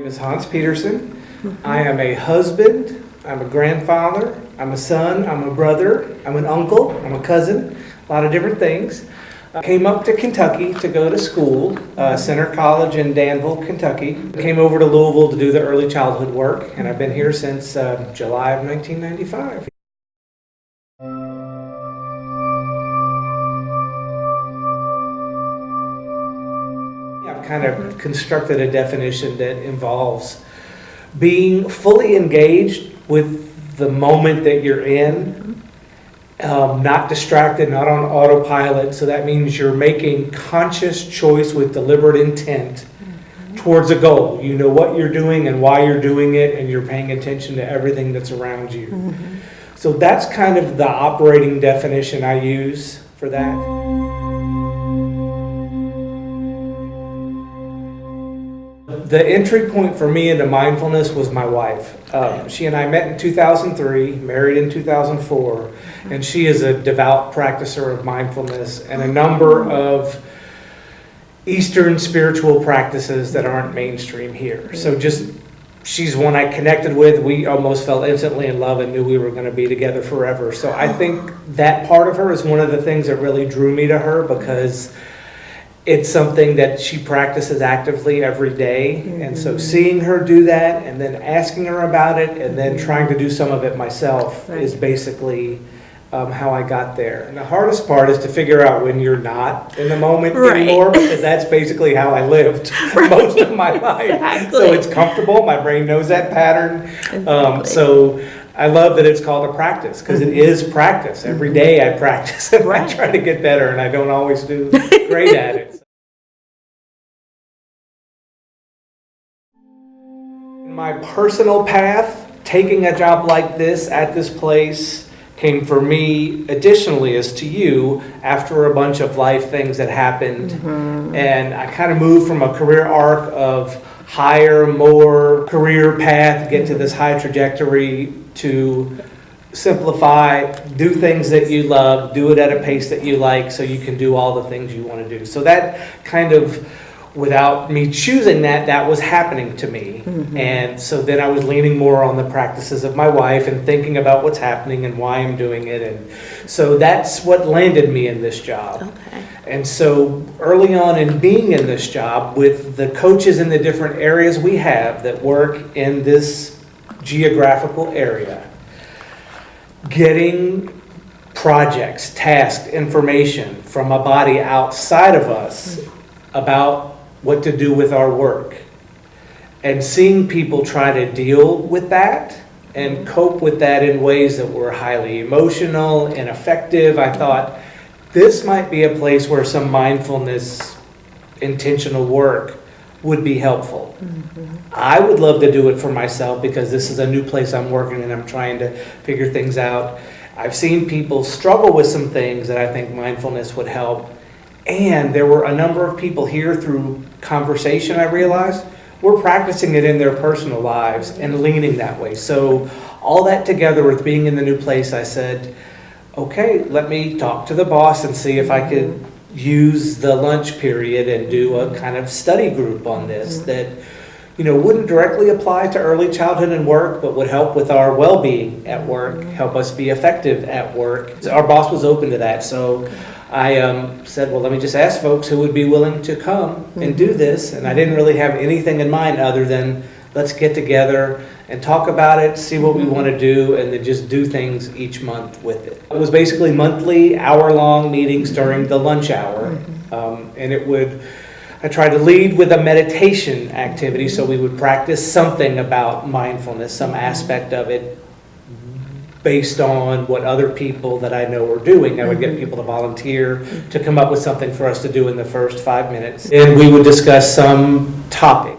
My name is Hans Peterson. I am a husband, I'm a grandfather, I'm a son, I'm a brother, I'm an uncle, I'm a cousin, a lot of different things. I came up to Kentucky to go to school, Center College in Danville, Kentucky. Came over to Louisville to do the early childhood work, and I've been here since July of 1995. I've kind of constructed a definition that involves being fully engaged with the moment that you're in, not distracted, not on autopilot. So that means you're making conscious choice with deliberate intent towards a goal. You know what you're doing and why you're doing it, and you're paying attention to everything that's around you. So that's kind of the operating definition I use for that. The entry point for me into mindfulness was my wife. She and I met in 2003, married in 2004, and she is a devout practicer of mindfulness and a number of Eastern spiritual practices that aren't mainstream here. So she's one I connected with. We almost fell instantly in love and knew we were going to be together forever. So I think that part of her is one of the things that really drew me to her, because it's something that she practices actively every day. And so seeing her do that and then asking her about it and then trying to do some of it myself is basically how I got there. And the hardest part is to figure out when you're not in the moment anymore, because that's basically how I lived most of my life. So it's comfortable. My brain knows that pattern. So I love that it's called a practice, because it is practice. Every day I practice and I try to get better, and I don't always do great at it. In my personal path, taking a job like this at this place came for me additionally as to you after a bunch of life things that happened. And I kind of moved from a career arc of higher, more career path, get to this high trajectory, to simplify, do things that you love, do it at a pace that you like so you can do all the things you want to do. So that kind of, without me choosing that, that was happening to me. And so then I was leaning more on the practices of my wife and thinking about what's happening and why I'm doing it. And so that's what landed me in this job. And so early on in being in this job, with the coaches in the different areas we have that work in this geographical area, getting projects, tasks, information from a body outside of us about what to do with our work, and seeing people try to deal with that and cope with that in ways that were highly emotional and effective, I thought this might be a place where some mindfulness, intentional work would be helpful. I would love to do it for myself, because this is a new place I'm working and I'm trying to figure things out. I've seen people struggle with some things that I think mindfulness would help. And there were a number of people here through conversation, I realized, were practicing it in their personal lives and leaning that way. So all that together with being in the new place, I said, okay, let me talk to the boss and see if I could use the lunch period and do a kind of study group on this that, you know, wouldn't directly apply to early childhood and work, but would help with our well-being at work, help us be effective at work. Our boss was open to that, so I said, well, let me just ask folks who would be willing to come and do this. And I didn't really have anything in mind other than let's get together and talk about it, see what we want to do, and then just do things each month with it. It was basically monthly, hour-long meetings during the lunch hour. And I tried to lead with a meditation activity, so we would practice something about mindfulness, some aspect of it, based on what other people that I know are doing. I would get people to volunteer to come up with something for us to do in the first 5 minutes. And we would discuss some topic.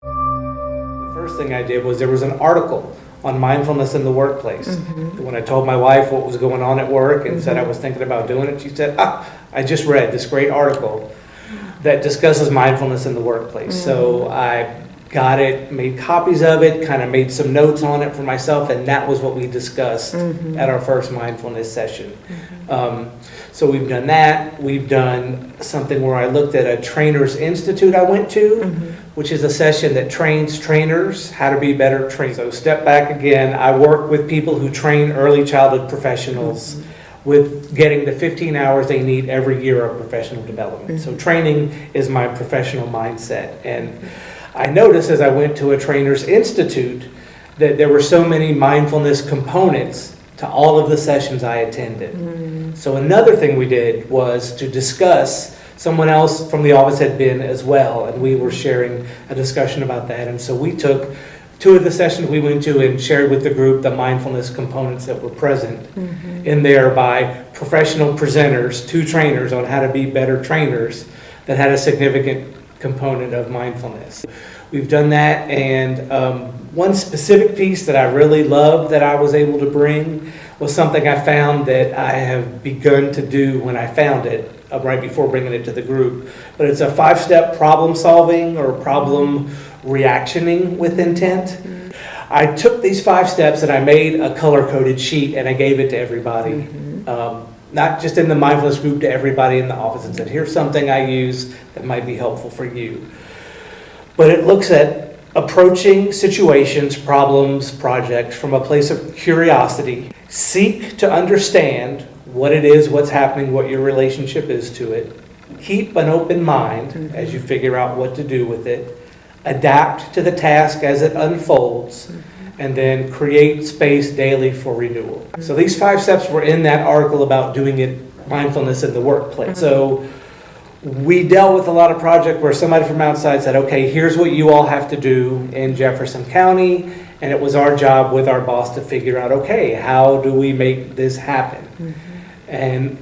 The first thing I did was there was an article on mindfulness in the workplace. When I told my wife what was going on at work and said I was thinking about doing it, she said, I just read this great article that discusses mindfulness in the workplace. So I got it, made copies of it, kind of made some notes on it for myself, and that was what we discussed at our first mindfulness session. So we've done that. We've done something where I looked at a Trainers Institute I went to, which is a session that trains trainers how to be better trainers. So step back again, I work with people who train early childhood professionals with getting the 15 hours they need every year of professional development. So training is my professional mindset. And I noticed as I went to a Trainers Institute that there were so many mindfulness components to all of the sessions I attended. So another thing we did was to discuss, someone else from the office had been as well, and we were sharing a discussion about that. And so we took 2 of the sessions we went to and shared with the group the mindfulness components that were present in there by professional presenters, 2 trainers on how to be better trainers that had a significant component of mindfulness. We've done that, and one specific piece that I really loved that I was able to bring was something I found that I have begun to do when I found it, right before bringing it to the group. But it's a 5-step problem solving or problem reactioning with intent. I took these 5 steps and I made a color-coded sheet and I gave it to everybody. Not just in the mindfulness group, to everybody in the office, and said, here's something I use that might be helpful for you. But it looks at approaching situations, problems, projects from a place of curiosity. Seek to understand what it is, what's happening, what your relationship is to it. Keep an open mind as you figure out what to do with it. Adapt to the task as it unfolds. And then create space daily for renewal. So these 5 steps were in that article about doing it, mindfulness in the workplace. So we dealt with a lot of projects where somebody from outside said, okay, here's what you all have to do in Jefferson County. And it was our job with our boss to figure out, okay, how do we make this happen? And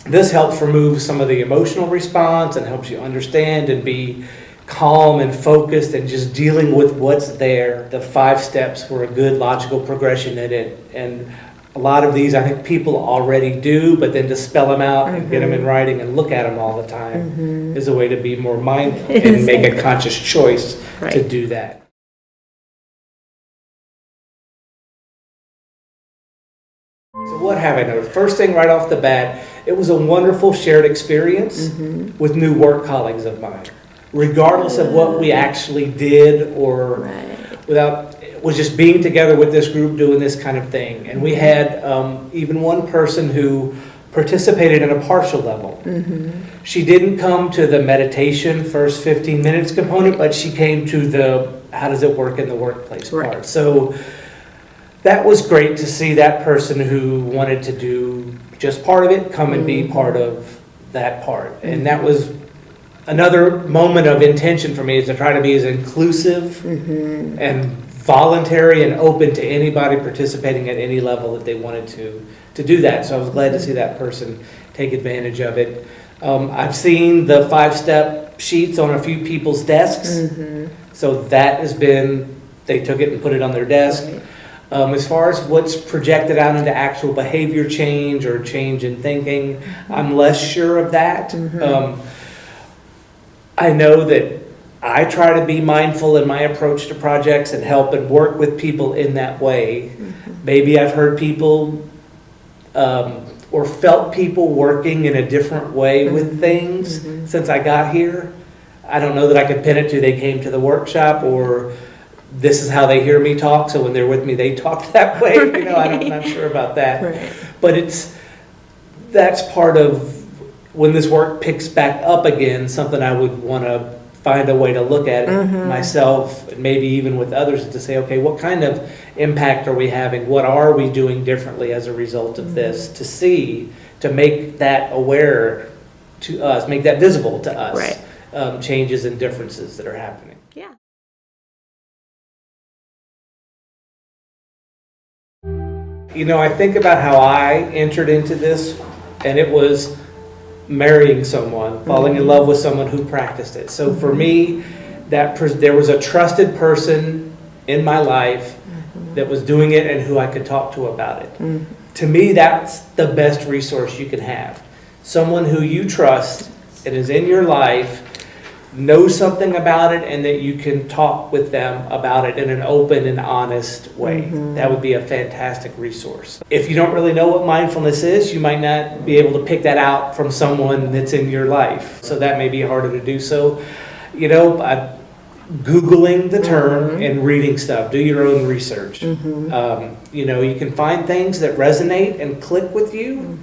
this helps remove some of the emotional response and helps you understand and be calm and focused and just dealing with what's there. The 5 steps were a good logical progression in it. And a lot of these I think people already do, but then to spell them out and get them in writing and look at them all the time is a way to be more mindful and make a conscious choice to do that. So what have I noticed? First thing right off the bat, it was a wonderful shared experience with new work colleagues of mine. Regardless of what we actually did or was just being together with this group doing this kind of thing. And we had even one person who participated in a partial level. She didn't come to the meditation first 15 minutes component, but she came to the how does it work in the workplace part. So that was great to see that person who wanted to do just part of it come and be part of that part. And that was another moment of intention for me, is to try to be as inclusive and voluntary and open to anybody participating at any level that they wanted to do that. So I was glad to see that person take advantage of it. I've seen the 5-step sheets on a few people's desks. So that has been, they took it and put it on their desk. As far as what's projected out into actual behavior change or change in thinking, I'm less sure of that. I know that I try to be mindful in my approach to projects and help and work with people in that way. Maybe I've heard people or felt people working in a different way with things since I got here. I don't know that I could pin it to they came to the workshop or this is how they hear me talk, so when they're with me they talk that way. You know, I'm not sure about that. But that's part of when this work picks back up again, something I would want to find a way to look at it myself, and maybe even with others, to say, okay, what kind of impact are we having? What are we doing differently as a result of this? To see, to make that aware to us, make that visible to us, changes and differences that are happening. You know, I think about how I entered into this, and it was marrying someone, falling in love with someone who practiced it. So for me, there was a trusted person in my life that was doing it and who I could talk to about it. To me, that's the best resource you can have. Someone who you trust and is in your life know something about it and that you can talk with them about it in an open and honest way. That would be a fantastic resource. If you don't really know what mindfulness is, you might not be able to pick that out from someone that's in your life. So that may be harder to do. So, Googling the term and reading stuff. Do your own research. You can find things that resonate and click with you,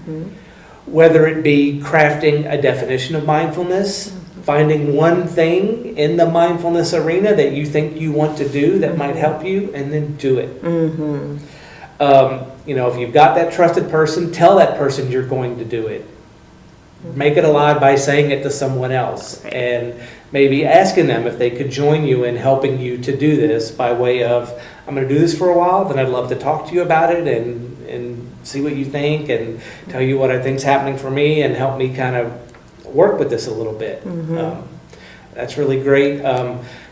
whether it be crafting a definition of mindfulness, finding one thing in the mindfulness arena that you think you want to do that might help you, and then do it. If you've got that trusted person, tell that person you're going to do it. Make it alive by saying it to someone else, and maybe asking them if they could join you in helping you to do this by way of, I'm going to do this for a while, then I'd love to talk to you about it and see what you think and tell you what I think's happening for me and help me kind of work with this a little bit. That's really great.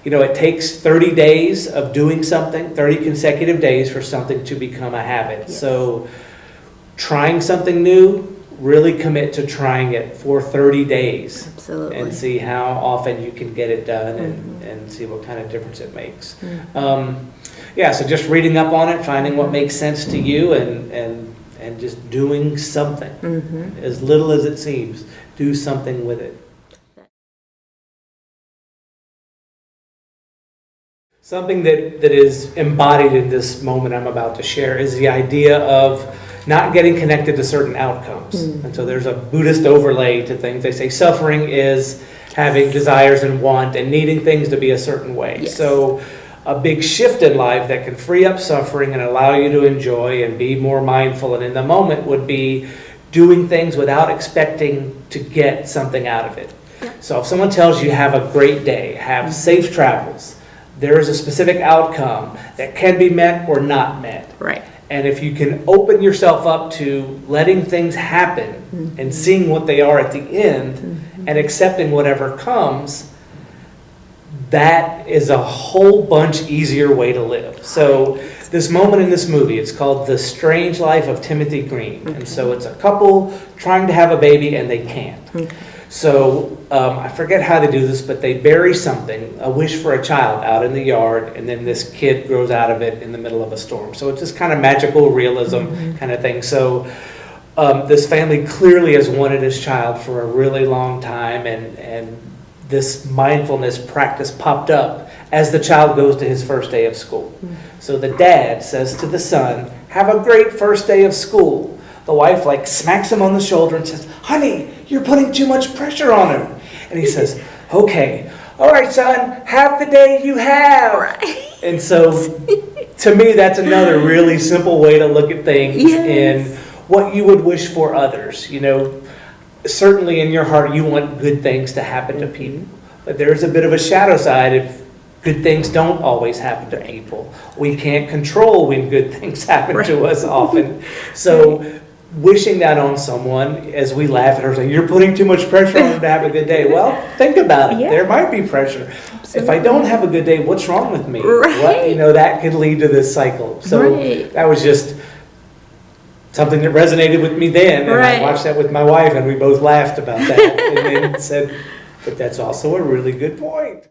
It takes 30 days of doing something, 30 consecutive days for something to become a habit. Yes. So trying something new, really commit to trying it for 30 days. Absolutely. And see how often you can get it done and see what kind of difference it makes. So just reading up on it, finding what makes sense to you and just doing something. As little as it seems, do something with it. Something that is embodied in this moment I'm about to share is the idea of not getting connected to certain outcomes. And so there's a Buddhist overlay to things. They say suffering is having desires and want and needing things to be a certain way. Yes. So a big shift in life that can free up suffering and allow you to enjoy and be more mindful and in the moment would be doing things without expecting to get something out of it. So if someone tells you have a great day, have safe travels, there is a specific outcome that can be met or not met. Right. And if you can open yourself up to letting things happen and seeing what they are at the end and accepting whatever comes, that is a whole bunch easier way to live. So this moment in this movie, it's called The Strange Life of Timothy Green. And so it's a couple trying to have a baby and they can't. So I forget how they do this, but they bury something, a wish for a child, out in the yard, and then this kid grows out of it in the middle of a storm. So it's just kind of magical realism kind of thing. So this family clearly has wanted this child for a really long time, and this mindfulness practice popped up as the child goes to his first day of school. So the dad says to the son, "Have a great first day of school." The wife smacks him on the shoulder and says, "Honey, you're putting too much pressure on him." And he says, "Okay, all right, son, have the day you have." Right. And so to me, that's another really simple way to look at things in what you would wish for others. Certainly in your heart, you want good things to happen to people. But there's a bit of a shadow side if good things don't always happen to people. We can't control when good things happen to us often. So wishing that on someone, as we laugh at her, saying, "You're putting too much pressure on them to have a good day." Well, think about it. There might be pressure. Absolutely. If I don't have a good day, what's wrong with me? Right. That could lead to this cycle. So that was just something that resonated with me then. And I watched that with my wife, and we both laughed about that and then said, but that's also a really good point.